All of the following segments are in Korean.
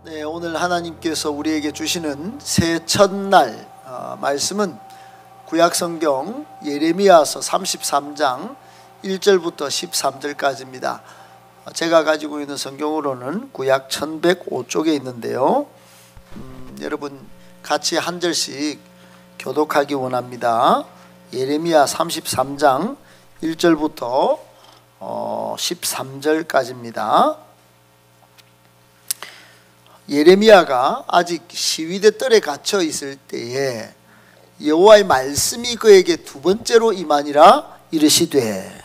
네, 오늘 하나님께서 우리에게 주시는 새 첫날 말씀은 구약성경 예레미야서 33장 1절부터 13절까지입니다. 제가 가지고 있는 성경으로는 구약 1105쪽에 있는데요. 여러분 같이 한 절씩 교독하기 원합니다. 예레미야 33장 1절부터 13절까지입니다. 예레미야가 아직 시위대 뜰에 갇혀 있을 때에 여호와의 말씀이 그에게 두 번째로 임하니라. 이르시되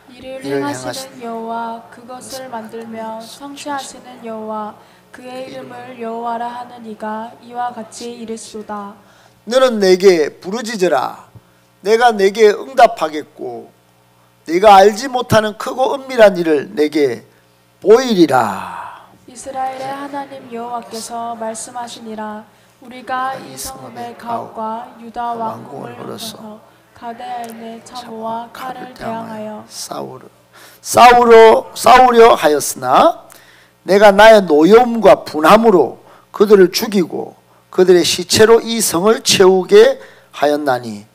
이를 행하시는 여호와, 그것을 만들며 성취하시는 여호와, 그의 이름을 여호와라 하는 이가 이와 같이 이르시도다. 너는 내게 부르짖으라. 내가 내게 응답하겠고 네가 알지 못하는 크고 은밀한 일을 내게 보이리라. 이스라엘의 하나님 여호와께서 말씀하시니라. 우리가 이 성읍의 가옥과 유다 왕궁을 흩어서 가데아인의 참호와 칼을 대항하여 싸우려 하였으나 내가 나의 노여움과 분함으로 그들을 죽이고 그들의 시체로 이 성을 채우게 하였나니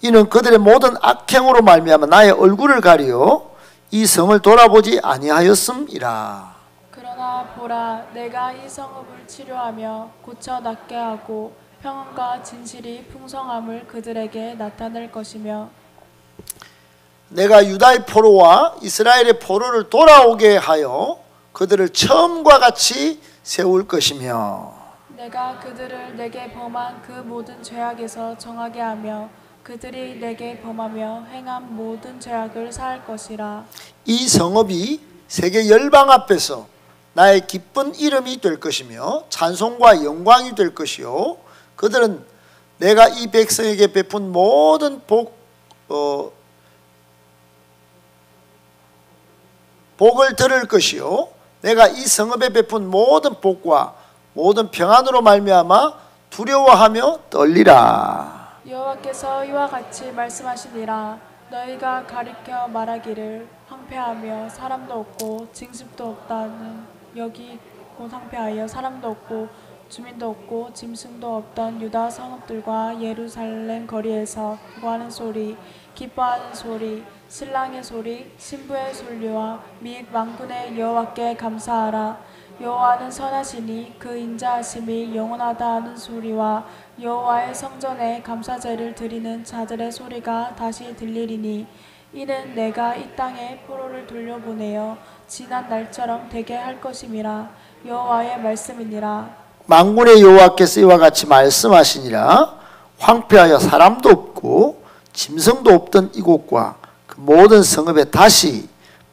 이는 그들의 모든 악행으로 말미암아 나의 얼굴을 가리어 이 성을 돌아보지 아니하였음이라. 그러나 보라, 내가 이 성읍을 치료하며 고쳐 낫게 하고 평안과 진실이 풍성함을 그들에게 나타낼 것이며 내가 유다의 포로와 이스라엘의 포로를 돌아오게 하여 그들을 처음과 같이 세울 것이며 내가 그들을 내게 범한 그 모든 죄악에서 정하게 하며 그들이 내게 범하며 행한 모든 죄악을 사할 것이라. 이 성읍이 세계 열방 앞에서 나의 기쁜 이름이 될 것이며 찬송과 영광이 될 것이요 그들은 내가 이 백성에게 베푼 모든 복을 들을 것이요 내가 이 성읍에 베푼 모든 복과 모든 평안으로 말미암아 두려워하며 떨리라. 여호와께서 이와 같이 말씀하시니라. 너희가 가리켜 말하기를 황폐하며 사람도 없고 징집도 없다는 여기 곧 황폐하여 사람도 없고 주민도 없고 짐승도 없던 유다 성읍들과 예루살렘 거리에서 구하는 소리, 기뻐하는 소리, 신랑의 소리, 신부의 소리와 및 만군의 여호와께 감사하라. 여호와는 선하시니 그 인자하심이 영원하다 하는 소리와 여호와의 성전에 감사제를 드리는 자들의 소리가 다시 들리리니 이는 내가 이 땅에 포로를 돌려보내어 지난 날처럼 되게 할 것임이라. 여호와의 말씀이니라. 만군의 여호와께서 이와 같이 말씀하시니라. 황폐하여 사람도 없고 짐승도 없던 이곳과 그 모든 성읍에 다시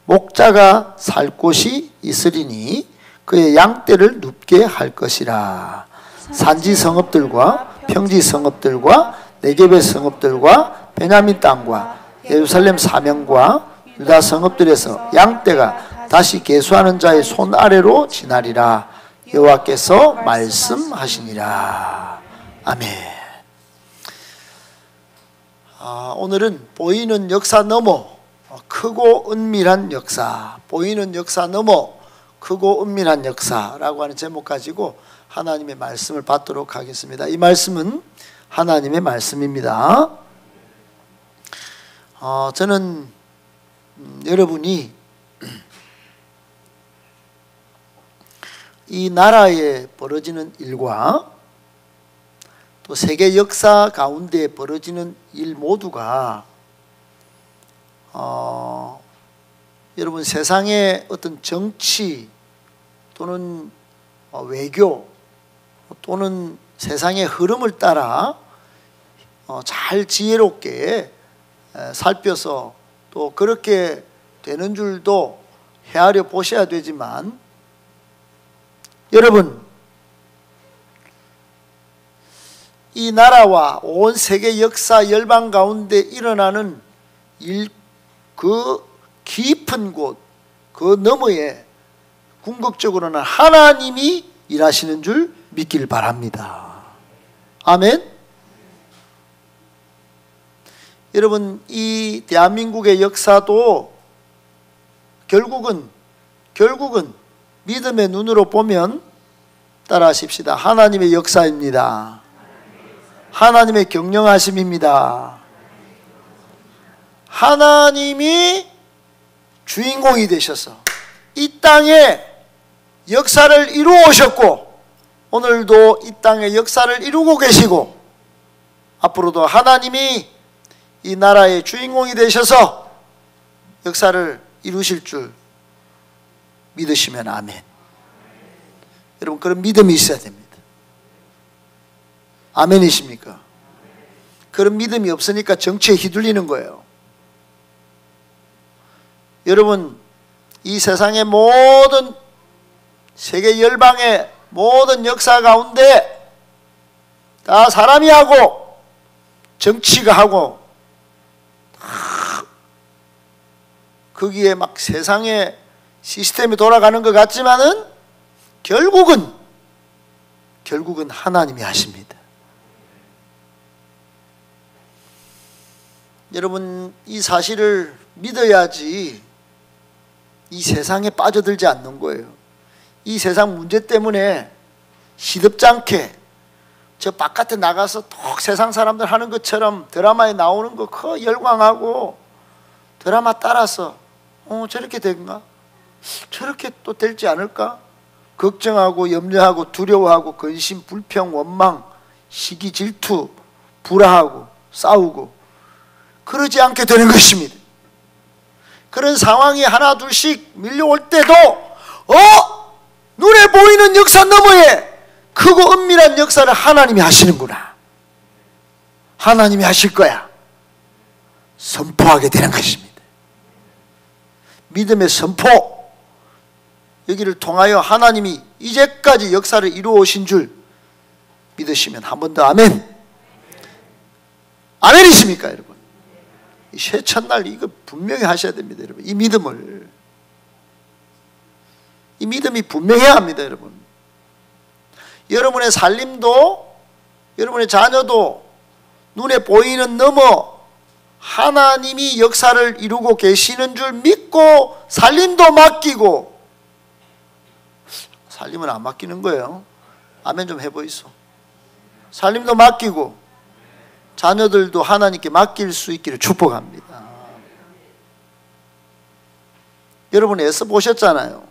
목자가 살 곳이 있으리니 그의 양떼를 눕게 할 것이라. 산지 성읍들과 평지 성읍들과 네겝의 성읍들과 베냐민 땅과 예루살렘 사명과 유다 성읍들에서 양떼가 다시 계수하는 자의 손 아래로 지나리라. 여호와께서 말씀하시니라. 아멘. 오늘은 보이는 역사 넘어 크고 은밀한 역사, 보이는 역사 넘어 크고 은밀한 역사라고 하는 제목 가지고 하나님의 말씀을 받도록 하겠습니다. 이 말씀은 하나님의 말씀입니다. 저는 여러분이 이 나라에 벌어지는 일과 또 세계 역사 가운데 벌어지는 일 모두가 여러분 세상의 어떤 정치 또는 외교 또는 세상의 흐름을 따라 잘 지혜롭게 살펴서 또 그렇게 되는 줄도 헤아려 보셔야 되지만 여러분 이 나라와 온 세계 역사 열방 가운데 일어나는 일 그 깊은 곳 그 너머에 궁극적으로는 하나님이 일하시는 줄 믿길 바랍니다. 아멘. 여러분 이 대한민국의 역사도 결국은 믿음의 눈으로 보면 따라 하십시다. 하나님의 역사입니다. 하나님의 경영하심입니다. 하나님이 주인공이 되셔서 이 땅에 역사를 이루어 오셨고 오늘도 이 땅에 역사를 이루고 계시고 앞으로도 하나님이 이 나라의 주인공이 되셔서 역사를 이루실 줄 믿으시면 아멘. 여러분 그런 믿음이 있어야 됩니다. 아멘이십니까? 그런 믿음이 없으니까 정치에 휘둘리는 거예요. 여러분 이 세상의 모든 세계 열방의 모든 역사 가운데 다 사람이 하고 정치가 하고 거기에 막 세상의 시스템이 돌아가는 것 같지만은 결국은 하나님이 하십니다. 여러분 이 사실을 믿어야지 이 세상에 빠져들지 않는 거예요. 이 세상 문제 때문에 시덥지 않게 저 바깥에 나가서 톡 세상 사람들 하는 것처럼 드라마에 나오는 거 그 열광하고 드라마 따라서 저렇게 된가? 저렇게 또 될지 않을까? 걱정하고 염려하고 두려워하고 근심, 불평, 원망, 시기, 질투, 불화하고 싸우고 그러지 않게 되는 것입니다. 그런 상황이 하나 둘씩 밀려올 때도 눈에 보이는 역사 너머에 크고 은밀한 역사를 하나님이 하시는구나. 하나님이 하실 거야. 선포하게 되는 것입니다. 믿음의 선포. 여기를 통하여 하나님이 이제까지 역사를 이루어 오신 줄 믿으시면 한 번 더 아멘. 아멘이십니까 여러분? 이 새첫날 이거 분명히 하셔야 됩니다 여러분. 이 믿음을, 이 믿음이 분명해야 합니다 여러분. 여러분의 살림도 여러분의 자녀도 눈에 보이는 넘어 하나님이 역사를 이루고 계시는 줄 믿고 살림도 맡기고, 살림은 안 맡기는 거예요. 아멘 좀 해보이소. 살림도 맡기고 자녀들도 하나님께 맡길 수 있기를 축복합니다. 여러분 애써 보셨잖아요.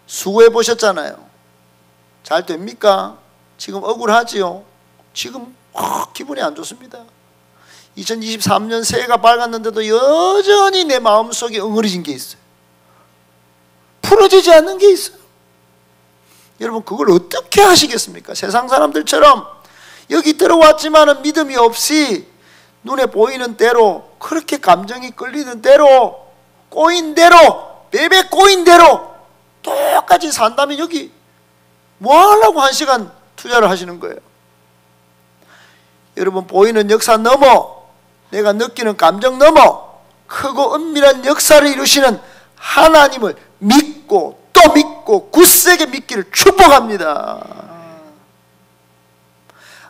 수고해 보셨잖아요. 잘 됩니까? 지금 억울하지요? 지금 기분이 안 좋습니다. 2023년 새해가 밝았는데도 여전히 내 마음속에 엉그러진 게 있어요. 풀어지지 않는 게 있어요. 여러분 그걸 어떻게 하시겠습니까? 세상 사람들처럼 여기 들어왔지만은 믿음이 없이 눈에 보이는 대로 그렇게 감정이 끌리는 대로 꼬인 대로 베베 꼬인 대로 똑같이 산다면 여기 뭐 하려고 1시간 투자를 하시는 거예요? 여러분 보이는 역사 넘어 내가 느끼는 감정 넘어 크고 은밀한 역사를 이루시는 하나님을 믿고 또 믿고 굳세게 믿기를 축복합니다.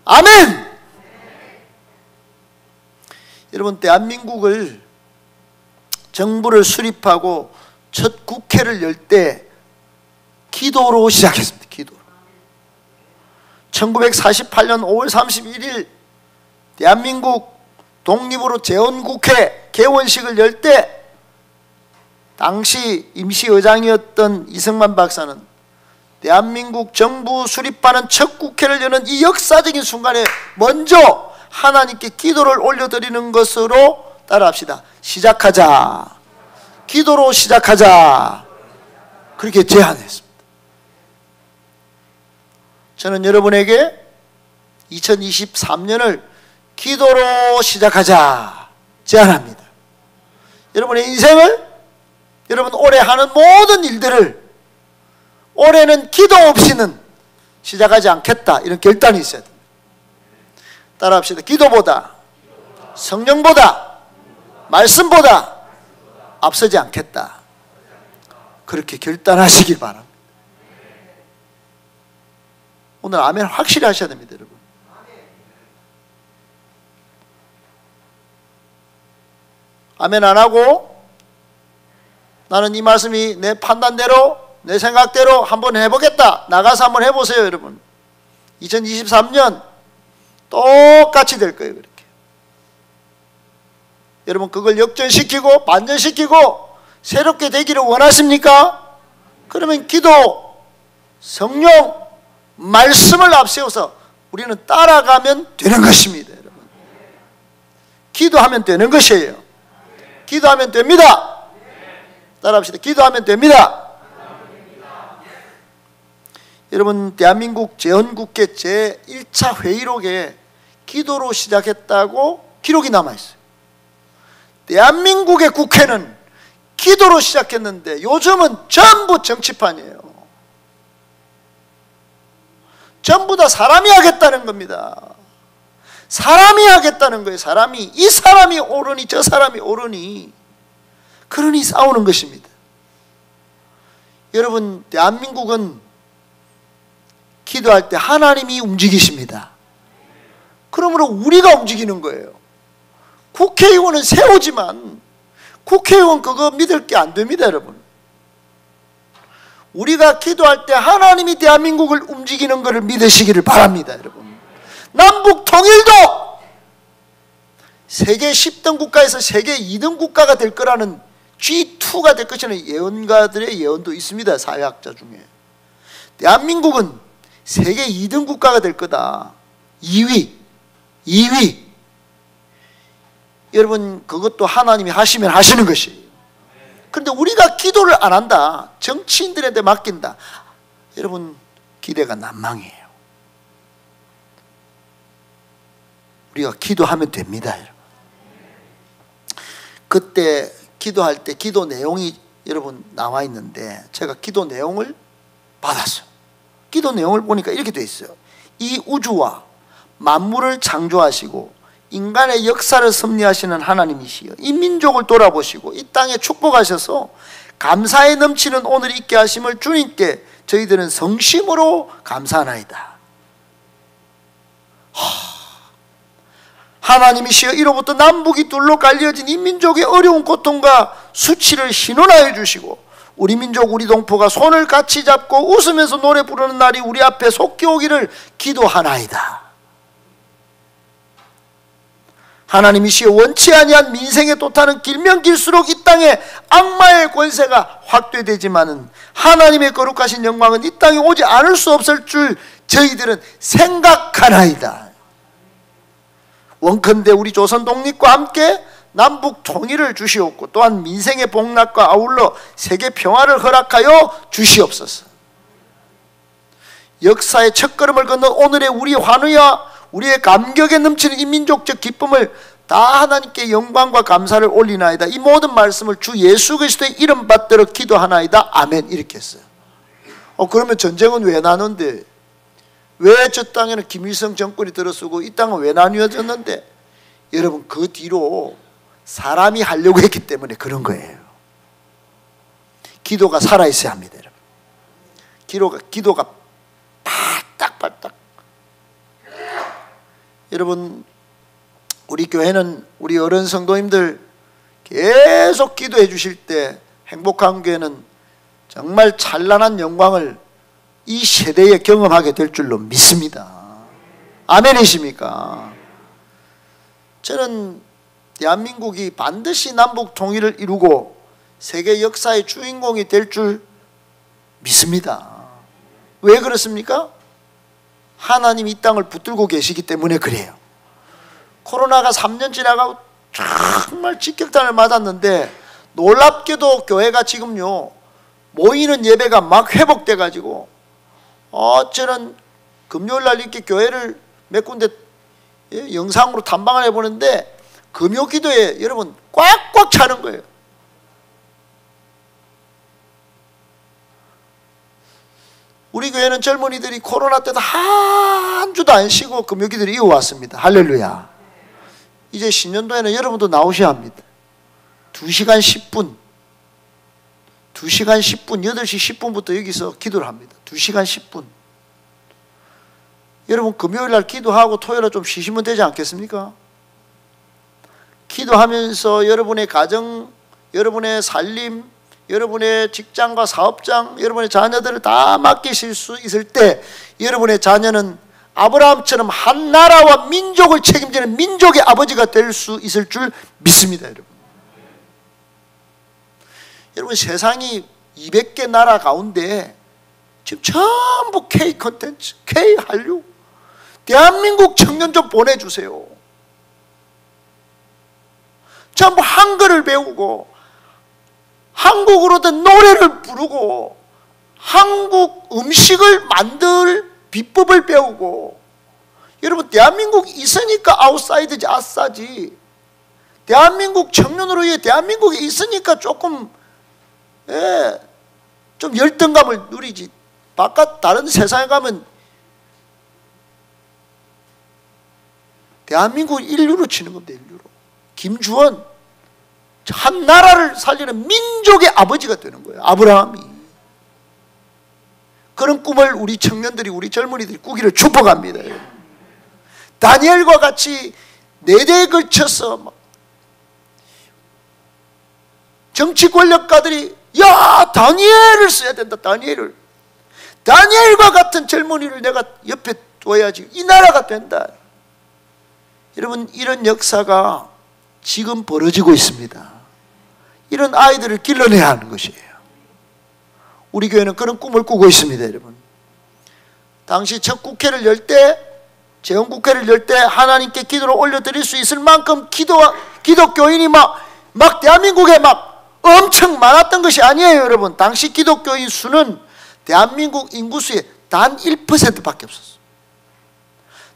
아멘. 여러분 대한민국을 정부를 수립하고 첫 국회를 열 때 기도로 시작했습니다. 기도로. 1948년 5월 31일 대한민국 독립으로 재헌국회 개원식을 열 때 당시 임시의장이었던 이승만 박사는 대한민국 정부 수립하는 첫 국회를 여는 이 역사적인 순간에 먼저 하나님께 기도를 올려드리는 것으로 따라합시다. 시작하자. 기도로 시작하자. 그렇게 제안했습니다. 저는 여러분에게 2023년을 기도로 시작하자 제안합니다. 여러분의 인생을, 여러분 올해 하는 모든 일들을 올해는 기도 없이는 시작하지 않겠다, 이런 결단이 있어야 됩니다. 따라합시다. 기도보다, 성령보다, 말씀보다 앞서지 않겠다. 그렇게 결단하시길 바랍니다. 오늘 아멘 확실히 하셔야 됩니다 여러분. 아멘 안 하고 나는 이 말씀이 내 판단대로 내 생각대로 한번 해보겠다. 나가서 한번 해보세요, 여러분. 2023년 똑같이 될 거예요, 그렇게. 여러분, 그걸 역전시키고 반전시키고 새롭게 되기를 원하십니까? 그러면 기도, 성령, 말씀을 앞세워서 우리는 따라가면 되는 것입니다, 여러분. 기도하면 되는 것이에요. 기도하면 됩니다. 따라합시다. 기도하면 됩니다. 여러분, 대한민국 재헌국회 제1차 회의록에 기도로 시작했다고 기록이 남아있어요. 대한민국의 국회는 기도로 시작했는데 요즘은 전부 정치판이에요. 전부 다 사람이 하겠다는 겁니다. 사람이 하겠다는 거예요. 사람이. 이 사람이 옳으니 저 사람이 옳으니, 그러니 싸우는 것입니다. 여러분, 대한민국은 기도할 때 하나님이 움직이십니다. 그러므로 우리가 움직이는 거예요. 국회의원은 세우지만 국회의원 그거 믿을 게 안 됩니다, 여러분. 우리가 기도할 때 하나님이 대한민국을 움직이는 것을 믿으시기를 바랍니다, 여러분. 남북 통일도 세계 10등 국가에서 세계 2등 국가가 될 거라는 G2가 될 것이라는 예언가들의 예언도 있습니다, 사회학자 중에. 대한민국은 세계 2등 국가가 될 거다. 2위. 여러분, 그것도 하나님이 하시면 하시는 것이에요. 그런데 우리가 기도를 안 한다, 정치인들한테 맡긴다, 여러분, 기대가 난망이에요. 우리가 기도하면 됩니다, 여러분. 그때 기도할 때 기도 내용이 여러분 나와 있는데, 제가 기도 내용을 받았어요. 기도 내용을 보니까 이렇게 되어 있어요. 이 우주와 만물을 창조하시고 인간의 역사를 섭리하시는 하나님이시여, 이 민족을 돌아보시고 이 땅에 축복하셔서 감사에 넘치는 오늘이 있게 하심을 주님께 저희들은 성심으로 감사하나이다. 하나님이시여, 이로부터 남북이 둘로 갈려진 이 민족의 어려운 고통과 수치를 hin원하여 주시고 우리 민족 우리 동포가 손을 같이 잡고 웃으면서 노래 부르는 날이 우리 앞에 속히 오기를 기도하나이다. 하나님이시여, 원치 아니한 민생에 돛하는 길면 길수록 이 땅에 악마의 권세가 확대되지만은 하나님의 거룩하신 영광은 이 땅에 오지 않을 수 없을 줄 저희들은 생각하나이다. 원컨대 우리 조선 독립과 함께 남북 통일을 주시옵고 또한 민생의 복락과 아울러 세계 평화를 허락하여 주시옵소서. 역사의 첫걸음을 걷는 오늘의 우리 환희와 우리의 감격에 넘치는 이 민족적 기쁨을 다 하나님께 영광과 감사를 올리나이다. 이 모든 말씀을 주 예수 그리스도의 이름 받들어 기도하나이다. 아멘. 이렇게 했어요. 그러면 전쟁은 왜 나는데? 왜 저 땅에는 김일성 정권이 들어서고 이 땅은 왜 나뉘어졌는데? 여러분, 그 뒤로 사람이 하려고 했기 때문에 그런 거예요. 기도가 살아있어야 합니다, 여러분. 기도가 바닥바닥. 여러분, 우리 교회는 우리 어른 성도님들 계속 기도해 주실 때 행복한 교회는 정말 찬란한 영광을 이 세대에 경험하게 될 줄로 믿습니다. 아멘이십니까? 저는 대한민국이 반드시 남북 통일을 이루고 세계 역사의 주인공이 될 줄 믿습니다. 왜 그렇습니까? 하나님이 이 땅을 붙들고 계시기 때문에 그래요. 코로나가 3년 지나가고 정말 직격탄을 맞았는데 놀랍게도 교회가 지금요 모이는 예배가 막 회복돼 가지고 저는 금요일날 이렇게 교회를 몇 군데 영상으로 탐방을 해보는데 금요기도에 여러분 꽉꽉 차는 거예요. 우리 교회는 젊은이들이 코로나 때도 한 주도 안 쉬고 금요기도를 이어왔습니다. 할렐루야. 이제 신년도에는 여러분도 나오셔야 합니다. 2시간 10분 8시 10분부터 여기서 기도를 합니다. 2시간 10분. 여러분, 금요일날 기도하고 토요일에 좀 쉬시면 되지 않겠습니까? 기도하면서 여러분의 가정, 여러분의 살림, 여러분의 직장과 사업장, 여러분의 자녀들을 다 맡기실 수 있을 때 여러분의 자녀는 아브라함처럼 한 나라와 민족을 책임지는 민족의 아버지가 될 수 있을 줄 믿습니다. 여러분 세상이 200개 나라 가운데 지금 전부 K 컨텐츠, K 한류, 대한민국 청년 좀 보내주세요. 전부 한글을 배우고 한국으로 된 노래를 부르고 한국 음식을 만들 비법을 배우고, 여러분 대한민국 있으니까 아웃사이드지 아싸지. 대한민국 청년으로 위해 대한민국에 있으니까 조금 좀 열등감을 누리지. 바깥 다른 세상에 가면 대한민국 인류로 치는 겁니다. 인류로. 김주원 한 나라를 살리는 민족의 아버지가 되는 거예요. 아브라함이. 그런 꿈을 우리 청년들이, 우리 젊은이들이 꾸기를 축복합니다. 다니엘과 같이 4대에 걸쳐서 막 정치 권력가들이 야 다니엘을 써야 된다. 다니엘과 같은 젊은이를 내가 옆에 둬야지 이 나라가 된다. 여러분 이런 역사가 지금 벌어지고 있습니다. 이런 아이들을 길러내야 하는 것이에요. 우리 교회는 그런 꿈을 꾸고 있습니다. 여러분 당시 첫 국회를 열 때, 재헌국회를 열 때 하나님께 기도를 올려드릴 수 있을 만큼 기독교인이 막 대한민국에 막 엄청 많았던 것이 아니에요. 여러분 당시 기독교인 수는 대한민국 인구수의 단 1%밖에 없었어요.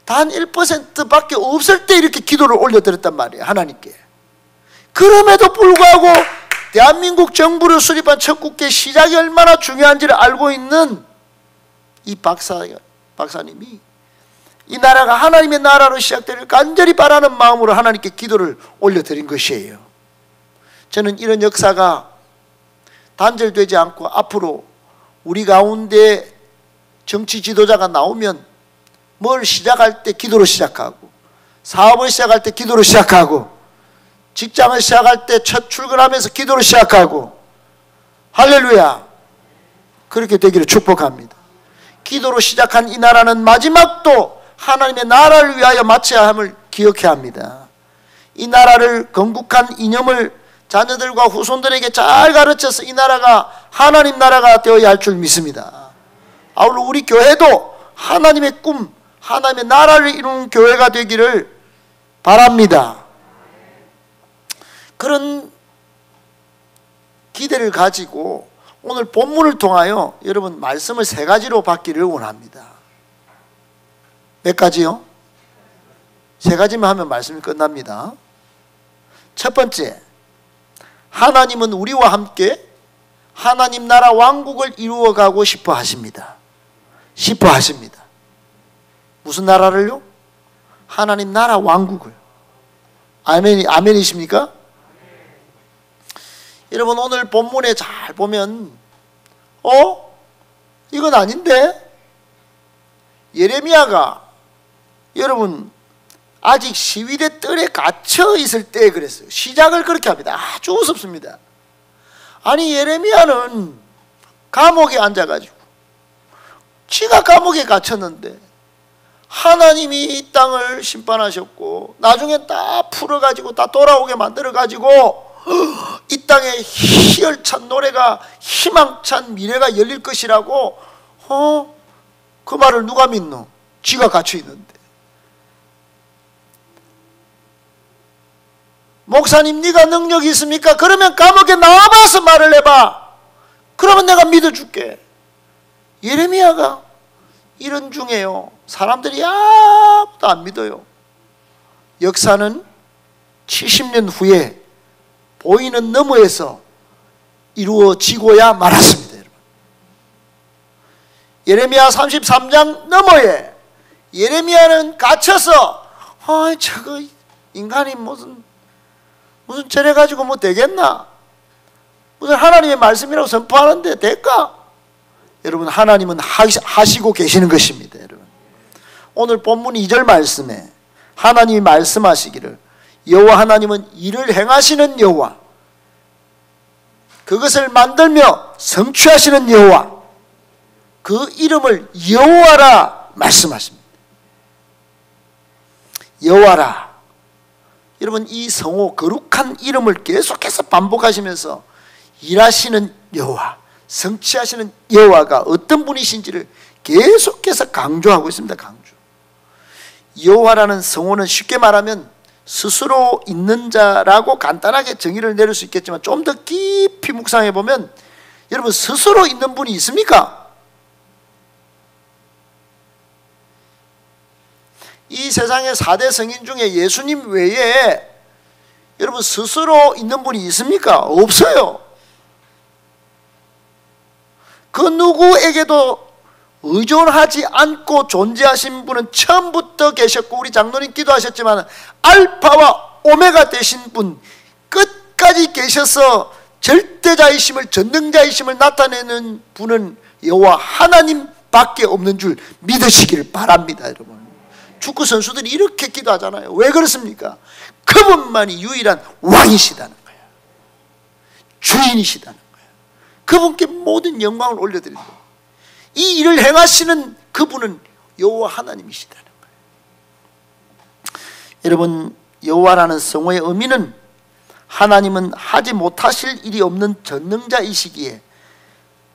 단 1%밖에 없을 때 이렇게 기도를 올려드렸단 말이에요. 하나님께. 그럼에도 불구하고 대한민국 정부를 수립한 첫 국회 시작이 얼마나 중요한지를 알고 있는 이 박사님이 이 나라가 하나님의 나라로 시작되기를 간절히 바라는 마음으로 하나님께 기도를 올려드린 것이에요. 저는 이런 역사가 단절되지 않고 앞으로 우리 가운데 정치 지도자가 나오면 뭘 시작할 때 기도로 시작하고, 사업을 시작할 때 기도로 시작하고, 직장을 시작할 때 첫 출근하면서 기도로 시작하고, 할렐루야, 그렇게 되기를 축복합니다. 기도로 시작한 이 나라는 마지막도 하나님의 나라를 위하여 마쳐야 함을 기억해야 합니다. 이 나라를 건국한 이념을 자녀들과 후손들에게 잘 가르쳐서 이 나라가 하나님 나라가 되어야 할 줄 믿습니다. 아울러 우리 교회도 하나님의 꿈, 하나님의 나라를 이루는 교회가 되기를 바랍니다. 그런 기대를 가지고 오늘 본문을 통하여 여러분 말씀을 3가지로 받기를 원합니다. 몇 가지요? 3가지만 하면 말씀이 끝납니다. 첫 번째, 하나님은 우리와 함께 하나님 나라 왕국을 이루어가고 싶어 하십니다. 무슨 나라를요? 하나님 나라 왕국을. 아멘이십니까? 여러분 오늘 본문에 잘 보면 이건 아닌데? 예레미야가 여러분 아직 시위대 뜰에 갇혀 있을 때 그랬어요. 시작을 그렇게 합니다. 아주 우습습니다. 아니 예레미야는 감옥에 앉아가지고 지가 감옥에 갇혔는데 하나님이 이 땅을 심판하셨고 나중에 다 풀어가지고 다 돌아오게 만들어가지고 이 땅에 희열찬 노래가, 희망찬 미래가 열릴 것이라고 그 말을 누가 믿노? 지가 갇혀 있는데. 목사님 네가 능력이 있습니까? 그러면 감옥에 나와봐서 말을 해봐. 그러면 내가 믿어줄게. 예레미야가 이런 중에요, 사람들이 아무도 안 믿어요. 역사는 70년 후에 보이는 너머에서 이루어지고야 말았습니다. 여러분. 예레미야 33장 너머에 예레미야는 갇혀서 저거 인간이 무슨 저래가지고 뭐 되겠나? 무슨 하나님의 말씀이라고 선포하는데 될까? 여러분 하나님은 하시고 계시는 것입니다. 여러분 오늘 본문 2절 말씀에 하나님이 말씀하시기를 여호와 하나님은 일을 행하시는 여호와, 그것을 만들며 성취하시는 여호와, 그 이름을 여호와라 말씀하십니다. 여호와라. 여러분, 이 성호 거룩한 이름을 계속해서 반복하시면서 일하시는 여호와, 성취하시는 여호와가 어떤 분이신지를 계속해서 강조하고 있습니다. 강조. 여호와라는 성호는 쉽게 말하면 스스로 있는 자라고 간단하게 정의를 내릴 수 있겠지만, 좀 더 깊이 묵상해 보면 여러분, 스스로 있는 분이 있습니까? 이 세상의 4대 성인 중에 예수님 외에 여러분 스스로 있는 분이 있습니까? 없어요. 그 누구에게도 의존하지 않고 존재하신 분은 처음부터 계셨고, 우리 장로님 기도하셨지만 알파와 오메가 되신 분, 끝까지 계셔서 절대자이심을, 전능자이심을 나타내는 분은 여호와 하나님밖에 없는 줄 믿으시기를 바랍니다. 여러분, 축구 선수들이 이렇게 기도하잖아요. 왜 그렇습니까? 그분만이 유일한 왕이시다는 거예요. 주인이시다는 거예요. 그분께 모든 영광을 올려드리는 거예요. 이 일을 행하시는 그분은 여호와 하나님이시다는 거예요. 여러분, 여호와라는 성호의 의미는 하나님은 하지 못하실 일이 없는 전능자이시기에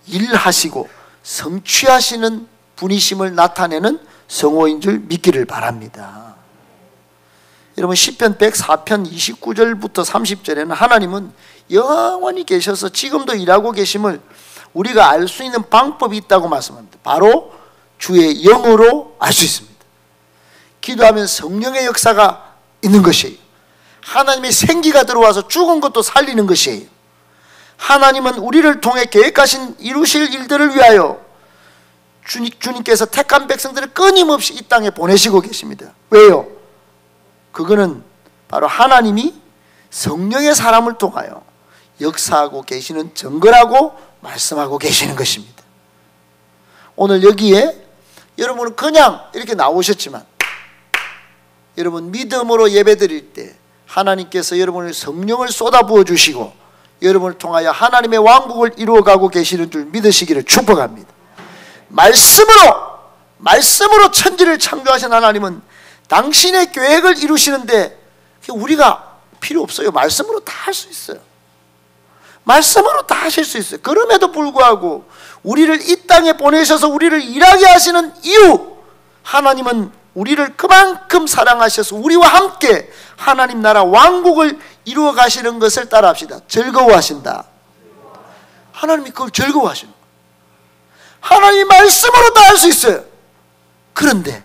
일하시고 성취하시는 분이심을 나타내는 성호인 줄 믿기를 바랍니다. 여러분, 시편 104편 29절부터 30절에는 하나님은 영원히 계셔서 지금도 일하고 계심을 우리가 알 수 있는 방법이 있다고 말씀합니다. 바로 주의 영으로 알 수 있습니다. 기도하면 성령의 역사가 있는 것이에요. 하나님의 생기가 들어와서 죽은 것도 살리는 것이에요. 하나님은 우리를 통해 계획하신 이루실 일들을 위하여 주님께서 택한 백성들을 끊임없이 이 땅에 보내시고 계십니다. 왜요? 그거는 바로 하나님이 성령의 사람을 통하여 역사하고 계시는 증거라고 말씀하고 계시는 것입니다. 오늘 여기에 여러분은 그냥 이렇게 나오셨지만, 여러분 믿음으로 예배드릴 때 하나님께서 여러분의 성령을 쏟아부어 주시고 여러분을 통하여 하나님의 왕국을 이루어가고 계시는 줄 믿으시기를 축복합니다. 말씀으로 천지를 창조하신 하나님은 당신의 계획을 이루시는데 우리가 필요 없어요. 말씀으로 다 할 수 있어요. 말씀으로 다 하실 수 있어요. 그럼에도 불구하고 우리를 이 땅에 보내셔서 우리를 일하게 하시는 이유, 하나님은 우리를 그만큼 사랑하셔서 우리와 함께 하나님 나라 왕국을 이루어 가시는 것을 따라합시다. 즐거워하신다. 하나님이 그걸 즐거워하시는 거예요. 하나님이 말씀으로 다 할 수 있어요. 그런데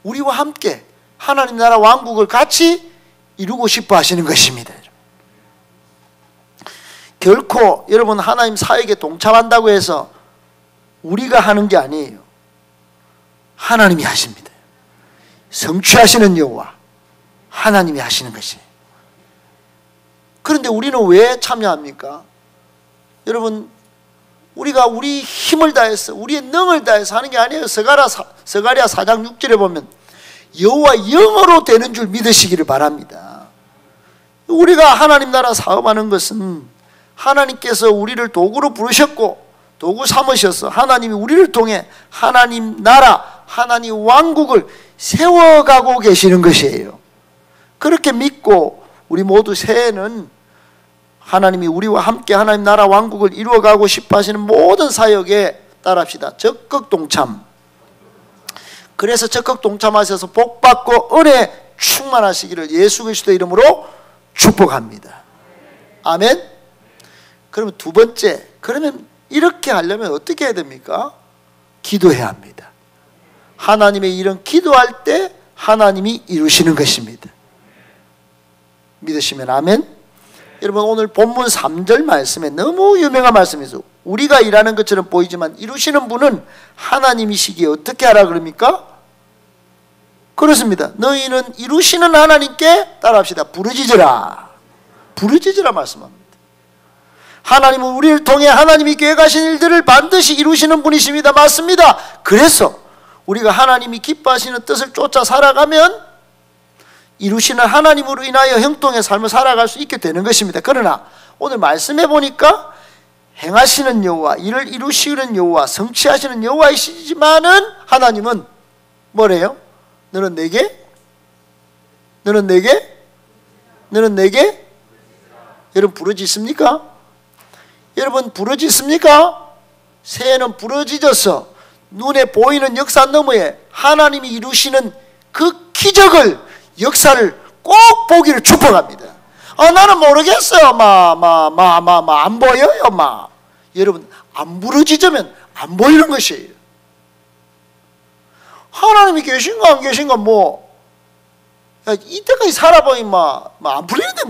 우리와 함께 하나님 나라 왕국을 같이 이루고 싶어 하시는 것입니다. 결코 여러분 하나님 사역에 동참한다고 해서 우리가 하는 게 아니에요. 하나님이 하십니다. 성취하시는 여호와 하나님이 하시는 것이에요. 그런데 우리는 왜 참여합니까? 여러분, 우리가 우리 힘을 다해서 우리의 능을 다해서 하는 게 아니에요. 스가랴 4장 6절에 보면 여호와 영으로 되는 줄 믿으시기를 바랍니다. 우리가 하나님 나라 사업하는 것은 하나님께서 우리를 도구로 부르셨고 도구 삼으셔서 하나님이 우리를 통해 하나님 나라, 하나님 왕국을 세워가고 계시는 것이에요. 그렇게 믿고 우리 모두 새해는 하나님이 우리와 함께 하나님 나라 왕국을 이루어가고 싶어 하시는 모든 사역에 따라합시다. 적극 동참. 그래서 적극 동참하셔서 복받고 은혜 충만하시기를 예수 그리스도의 이름으로 축복합니다. 아멘. 그러면 두 번째, 그러면 이렇게 하려면 어떻게 해야 됩니까? 기도해야 합니다. 하나님의 일은 기도할 때 하나님이 이루시는 것입니다. 믿으시면 아멘. 여러분, 오늘 본문 3절 말씀에 너무 유명한 말씀이죠. 우리가 일하는 것처럼 보이지만 이루시는 분은 하나님이시기에 어떻게 하라 그럽니까? 그렇습니다. 너희는 이루시는 하나님께 따라합시다. 부르짖으라. 부르짖으라 말씀합니다. 하나님은 우리를 통해 하나님이 계획하신 일들을 반드시 이루시는 분이십니다. 맞습니다. 그래서 우리가 하나님이 기뻐하시는 뜻을 쫓아 살아가면 이루시는 하나님으로 인하여 형통의 삶을 살아갈 수 있게 되는 것입니다. 그러나 오늘 말씀해 보니까 행하시는 여호와, 이를 이루시는 여호와, 성취하시는 여호와이시지만은 하나님은 뭐래요? 너는 내게 여러분 부르짖습니까? 여러분 부르짖습니까? 새해는 부르짖어서 눈에 보이는 역사 너머에 하나님이 이루시는 그 기적을, 역사를 꼭 보기를 축복합니다. 나는 모르겠어요. 안 보여요. 여러분, 안 부르짖으면 안 보이는 것이에요. 하나님이 계신가 안 계신가 이때까지 살아보니 안 풀리는데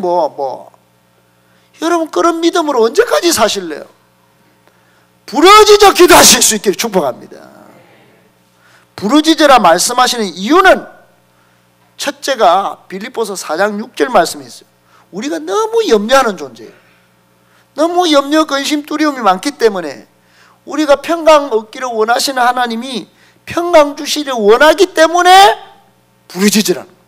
여러분, 그런 믿음으로 언제까지 사실래요? 부르짖어 기도하실 수 있기를 축복합니다. 부르짖으라 말씀하시는 이유는 첫째가 빌립보서 4장 6절 말씀이 있어요. 우리가 너무 염려하는 존재예요. 너무 염려, 근심, 두려움이 많기 때문에 우리가 평강 얻기를 원하시는 하나님이 평강 주시를 원하기 때문에 부르짖으라는 거예요.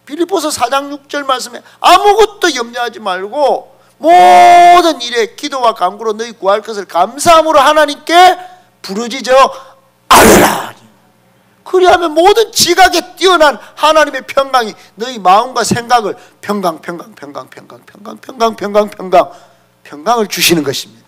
빌립보서 4장 6절 말씀에 아무것도 염려하지 말고 모든 일에 기도와 간구로 너희 구할 것을 감사함으로 하나님께 부르짖어 아뢰라. 그리하면 모든 지각에 뛰어난 하나님의 평강이 너희 마음과 생각을 평강을 주시는 것입니다.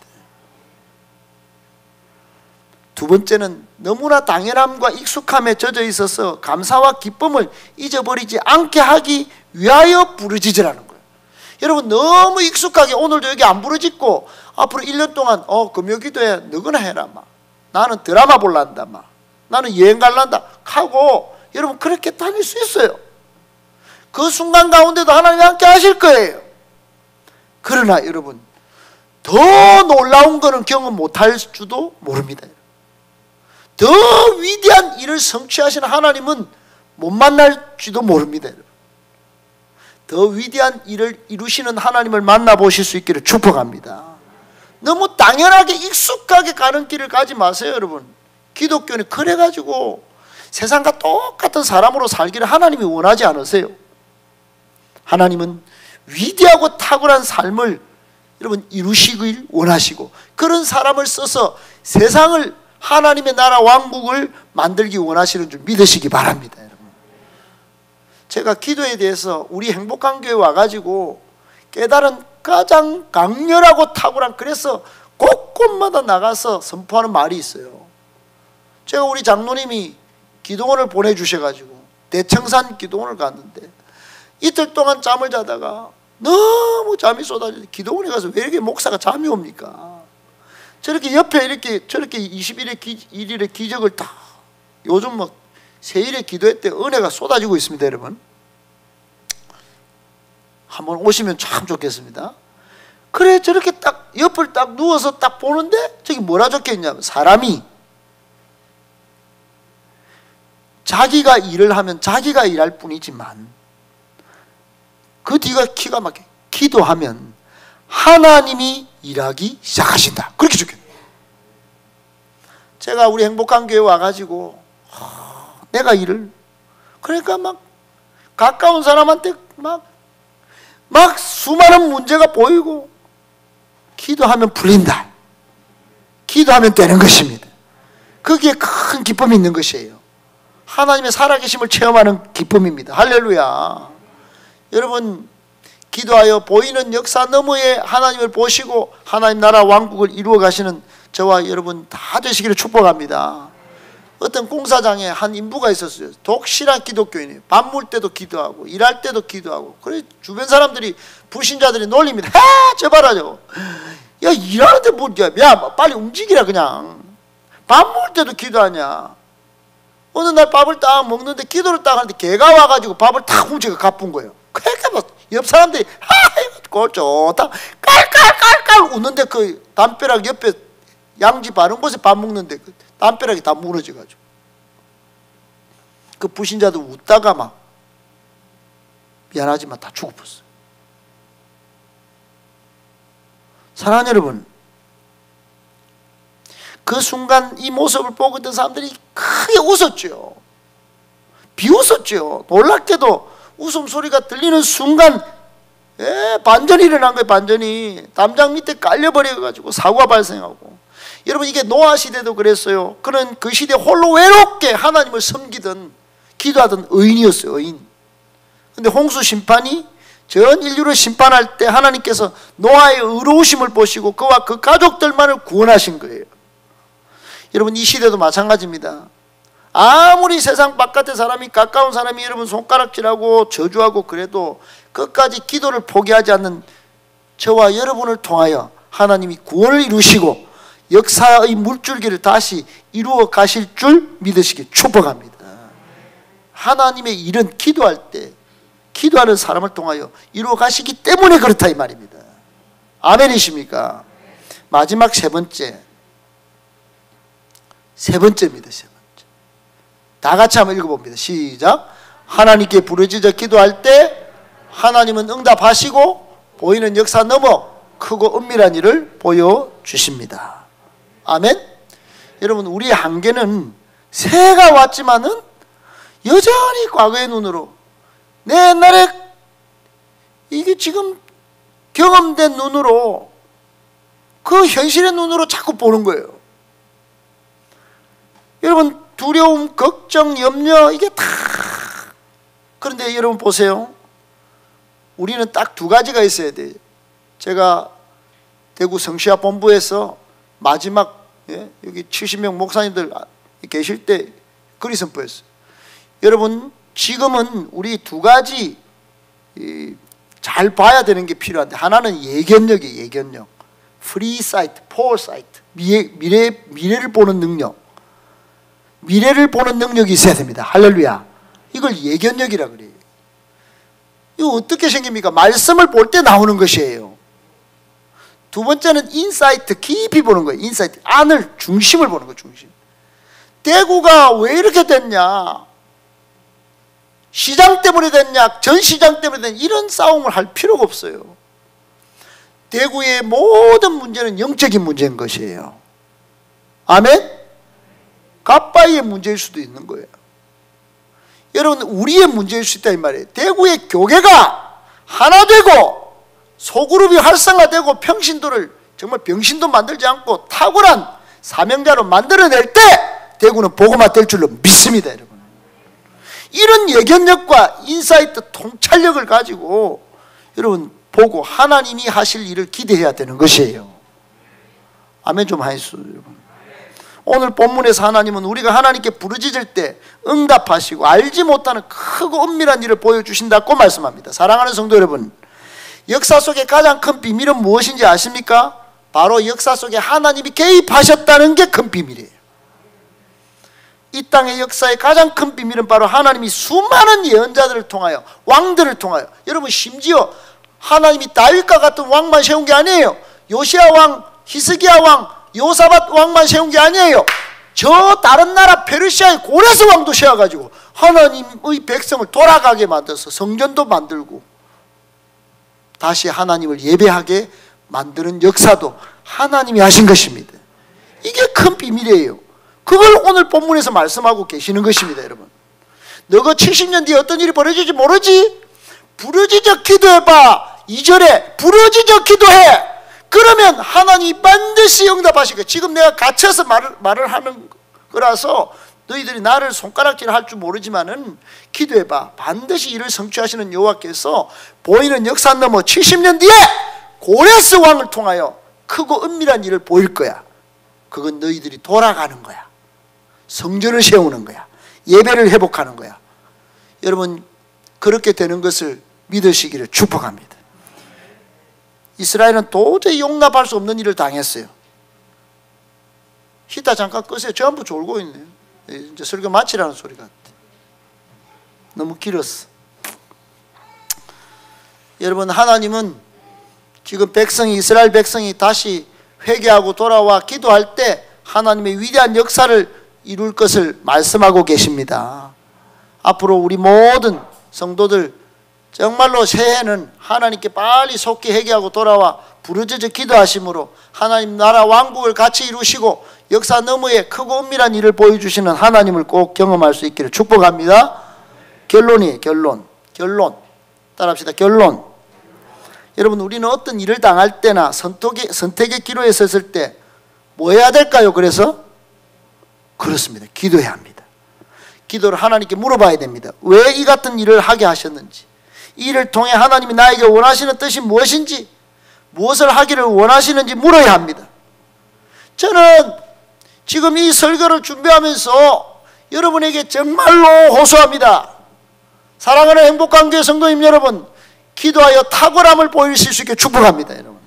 두 번째는 너무나 당연함과 익숙함에 젖어 있어서 감사와 기쁨을 잊어버리지 않게 하기 위하여 부르짖으라는 거예요. 여러분, 너무 익숙하게 오늘도 여기 안 부르짖고 앞으로 1년 동안 금요기도에 너거나 해라 나는 드라마 볼란다 나는 여행 갈란다 하고 여러분 그렇게 다닐 수 있어요. 그 순간 가운데도 하나님이 함께 하실 거예요. 그러나 여러분, 더 놀라운 거는 경험 못할 줄도 모릅니다. 더 위대한 일을 성취하시는 하나님은 못 만날지도 모릅니다. 더 위대한 일을 이루시는 하나님을 만나보실 수 있기를 축복합니다. 너무 당연하게 익숙하게 가는 길을 가지 마세요. 여러분, 기독교는 그래가지고 세상과 똑같은 사람으로 살기를 하나님이 원하지 않으세요. 하나님은 위대하고 탁월한 삶을 여러분 이루시길 원하시고 그런 사람을 써서 세상을 하나님의 나라 왕국을 만들기 원하시는 줄 믿으시기 바랍니다. 여러분, 제가 기도에 대해서 우리 행복한 교회 와가지고 깨달은 가장 강렬하고 탁월한, 그래서 곳곳마다 나가서 선포하는 말이 있어요. 제가 우리 장로님이 기도원을 보내주셔가지고 대청산 기도원을 갔는데 이틀 동안 잠을 자다가 너무 잠이 쏟아져서 기도원에 가서 왜 이렇게 목사가 잠이 옵니까? 저렇게 옆에 이렇게 저렇게 21일의 기적을 다 요즘 세일의 기도회 때 은혜가 쏟아지고 있습니다. 여러분, 한번 오시면 참 좋겠습니다. 그래, 저렇게 딱 옆을 딱 누워서 딱 보는데 저기 뭐라 적혀있냐면 사람이 자기가 일을 하면 자기가 일할 뿐이지만 그 뒤가 기가 막혀 기도하면 하나님이 일하기 시작하신다. 그렇게 적혀요. 제가 우리 행복한 교회 와가지고 내가 일을 그러니까 가까운 사람한테 막 수많은 문제가 보이고 기도하면 풀린다. 기도하면 되는 것입니다. 거기에 큰 기쁨이 있는 것이에요. 하나님의 살아계심을 체험하는 기쁨입니다. 할렐루야. 여러분, 기도하여 보이는 역사 너머에 하나님을 보시고 하나님 나라 왕국을 이루어 가시는 저와 여러분 다 되시기를 축복합니다. 어떤 공사장에 한 인부가 있었어요. 독실한 기독교인이에요. 밥 먹을 때도 기도하고 일할 때도 기도하고. 그래 주변 사람들이 불신자들이 놀립니다. 저 봐라 저거. 야, 일하는데 야 빨리 움직이라. 그냥 밥 먹을 때도 기도하냐. 어느 날 밥을 딱 먹는데 기도를 딱 하는데 개가 와가지고 밥을 딱 훔치고 가쁜 거예요. 그러니까 옆 사람들이 꼴 좋다 깔깔깔깔 웃는데 그 담벼락 옆에 양지 바른 곳에 밥 먹는데 그 담벼락이 다 무너져가지고 그 불신자도 웃다가 미안하지만 다 죽어버렸어요. 사랑하는 여러분, 그 순간 이 모습을 보고 있던 사람들이 크게 웃었죠. 비웃었죠. 놀랍게도 웃음소리가 들리는 순간 반전이 일어난 거예요. 반전이 담장 밑에 깔려버려가지고 사고가 발생하고. 여러분, 이게 노아 시대도 그랬어요. 그는 그 시대 홀로 외롭게 하나님을 섬기던, 기도하던 의인이었어요. 의인. 근데 홍수 심판이 전 인류를 심판할 때 하나님께서 노아의 의로우심을 보시고 그와 그 가족들만을 구원하신 거예요. 여러분, 이 시대도 마찬가지입니다. 아무리 세상 바깥의 사람이, 가까운 사람이 여러분 손가락질하고 저주하고 그래도 끝까지 기도를 포기하지 않는 저와 여러분을 통하여 하나님이 구원을 이루시고 역사의 물줄기를 다시 이루어 가실 줄 믿으시기 축복합니다. 하나님의 일은 기도할 때, 기도하는 사람을 통하여 이루어 가시기 때문에 그렇다 이 말입니다. 아멘이십니까? 마지막 세 번째입니다. 세 번째. 다 같이 한번 읽어봅니다. 시작. 하나님께 부르짖어 기도할 때 하나님은 응답하시고 보이는 역사 넘어 크고 은밀한 일을 보여주십니다. 아멘. 여러분, 우리의 한계는 새해가 왔지만은 여전히 과거의 눈으로, 내 옛날에 이게 지금 경험된 눈으로, 그 현실의 눈으로 자꾸 보는 거예요. 여러분, 두려움, 걱정, 염려, 이게 다. 그런데 여러분 보세요. 우리는 딱 두 가지가 있어야 돼요. 제가 대구 성시합 본부에서 마지막 여기 70명 목사님들 계실 때 글이 선포했어요. 여러분, 지금은 우리 두 가지 잘 봐야 되는 게 필요한데, 하나는 예견력이에요. 예견력. 프리사이트, 포어사이트, 미래를 보는 능력. 미래를 보는 능력이 있어야 됩니다. 할렐루야. 이걸 예견력이라 그래요. 이거 어떻게 생깁니까? 말씀을 볼 때 나오는 것이에요. 두 번째는 인사이트, 깊이 보는 거예요. 인사이트, 안을, 중심을 보는 거예요. 중심. 대구가 왜 이렇게 됐냐, 시장 때문에 됐냐, 전 시장 때문에 됐냐, 이런 싸움을 할 필요가 없어요. 대구의 모든 문제는 영적인 문제인 것이에요. 아멘? 갓바위의 문제일 수도 있는 거예요. 여러분, 우리의 문제일 수 있다 이 말이에요. 대구의 교회가 하나 되고 소그룹이 활성화되고 평신도를 정말 병신도 만들지 않고 탁월한 사명자로 만들어낼 때 대구는 복음화 될 줄로 믿습니다. 여러분, 이런 예견력과 인사이트, 통찰력을 가지고 여러분 보고 하나님이 하실 일을 기대해야 되는 것이에요. 아멘 좀 하이소. 여러분, 오늘 본문에서 하나님은 우리가 하나님께 부르짖을 때 응답하시고 알지 못하는 크고 은밀한 일을 보여주신다고 말씀합니다. 사랑하는 성도 여러분, 역사 속에 가장 큰 비밀은 무엇인지 아십니까? 바로 역사 속에 하나님이 개입하셨다는 게 큰 비밀이에요. 이 땅의 역사의 가장 큰 비밀은 바로 하나님이 수많은 예언자들을 통하여, 왕들을 통하여, 여러분 심지어 하나님이 다윗과 같은 왕만 세운 게 아니에요. 요시야 왕, 히스기야 왕, 요사밧 왕만 세운 게 아니에요. 저 다른 나라 페르시아의 고레스 왕도 세워가지고 하나님의 백성을 돌아가게 만들어서 성전도 만들고 다시 하나님을 예배하게 만드는 역사도 하나님이 하신 것입니다. 이게 큰 비밀이에요. 그걸 오늘 본문에서 말씀하고 계시는 것입니다. 여러분, 너가 70년 뒤에 어떤 일이 벌어질지 모르지? 부르짖어 기도해봐. 2절에 부르짖어 기도해. 그러면 하나님이 반드시 응답하실 거예요. 지금 내가 갇혀서 말을 하는 거라서 너희들이 나를 손가락질 할 줄 모르지만은 기도해봐. 반드시 이를 성취하시는 여호와께서 보이는 역사 넘어 70년 뒤에 고레스 왕을 통하여 크고 은밀한 일을 보일 거야. 그건 너희들이 돌아가는 거야. 성전을 세우는 거야. 예배를 회복하는 거야. 여러분, 그렇게 되는 것을 믿으시기를 축복합니다. 이스라엘은 도저히 용납할 수 없는 일을 당했어요. 히타 잠깐 끄세요. 전부 졸고 있네요. 이제 설교 마치라는 소리 같아. 너무 길었어. 여러분, 하나님은 지금 백성이, 이스라엘 백성이 다시 회개하고 돌아와 기도할 때 하나님의 위대한 역사를 이룰 것을 말씀하고 계십니다. 앞으로 우리 모든 성도들 정말로 새해는 하나님께 빨리 속히 회개하고 돌아와 부르짖어 기도하심으로 하나님 나라 왕국을 같이 이루시고 역사 너머에 크고 은밀한 일을 보여주시는 하나님을 꼭 경험할 수 있기를 축복합니다. 결론이에요. 결론. 따라합시다. 결론. 여러분, 우리는 어떤 일을 당할 때나 선택의 기로에 섰을 때 뭐 해야 될까요? 그래서 그렇습니다. 기도해야 합니다. 기도를 하나님께 물어봐야 됩니다. 왜 이 같은 일을 하게 하셨는지, 이 일을 통해 하나님이 나에게 원하시는 뜻이 무엇인지, 무엇을 하기를 원하시는지 물어야 합니다. 저는 지금 이 설교를 준비하면서 여러분에게 정말로 호소합니다. 사랑하는 행복한 교회 성도님 여러분, 기도하여 탁월함을 보이실 수 있게 축복합니다. 여러분,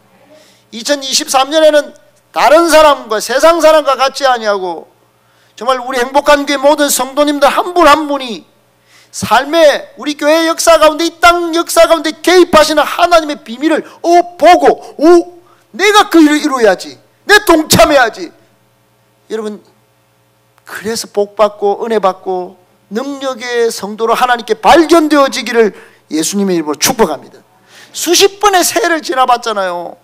2023년에는 다른 사람과 세상 사람과 같이 아니하고 정말 우리 행복한 교회 모든 성도님들 한 분 한 분이 삶의 우리 교회 역사 가운데, 이 땅 역사 가운데 개입하시는 하나님의 비밀을 보고 내가 그 일을 이루어야지, 내 동참해야지. 여러분, 그래서 복받고 은혜받고 능력의 성도로 하나님께 발견되어지기를 예수님의 이름으로 축복합니다. 수십 번의 세를 지나봤잖아요.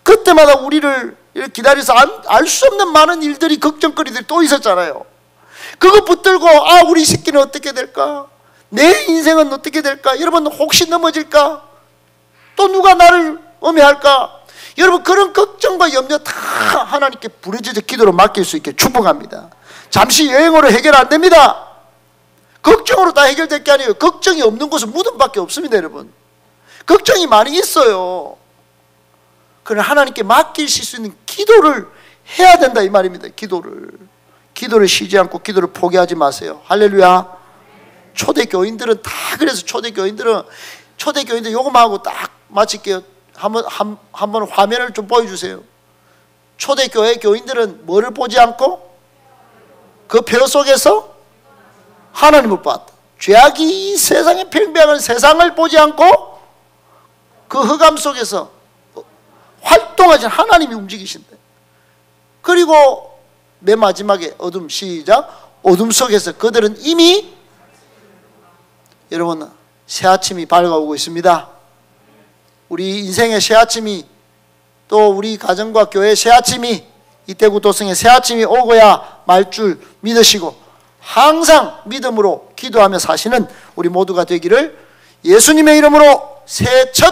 그때마다 우리를 기다려서 알 수 없는 많은 일들이, 걱정거리들이 또 있었잖아요. 그거 붙들고 우리 새끼는 어떻게 될까? 내 인생은 어떻게 될까? 여러분, 혹시 넘어질까? 또 누가 나를 엄해할까? 여러분, 그런 걱정과 염려 다 하나님께 부르짖어 기도로 맡길 수 있게 축복합니다. 잠시 여행으로 해결 안 됩니다. 걱정으로 다 해결될 게 아니에요. 걱정이 없는 곳은 무덤밖에 없습니다. 여러분, 걱정이 많이 있어요. 그러나 하나님께 맡기실 수 있는 기도를 해야 된다, 이 말입니다. 기도를 쉬지 않고 기도를 포기하지 마세요. 할렐루야. 초대교인들은 다 그래서 초대교인들 요거만 딱 마칠게요. 한번 화면을 좀 보여주세요. 초대교회 교인들은 뭐를 보지 않고 그 표 속에서 하나님을 봤다. 죄악이 이 세상에 팽배하는 세상을 보지 않고 그 흑암 속에서 활동하신 하나님이 움직이신다. 그리고 맨 마지막에 어둠, 시작. 어둠 속에서 그들은 이미, 여러분, 새아침이 밝아오고 있습니다. 우리 인생의 새아침이, 또 우리 가정과 교회의 새아침이, 이태구 도성의 새아침이 오고야 말 줄 믿으시고 항상 믿음으로 기도하며 사시는 우리 모두가 되기를 예수님의 이름으로 새 첫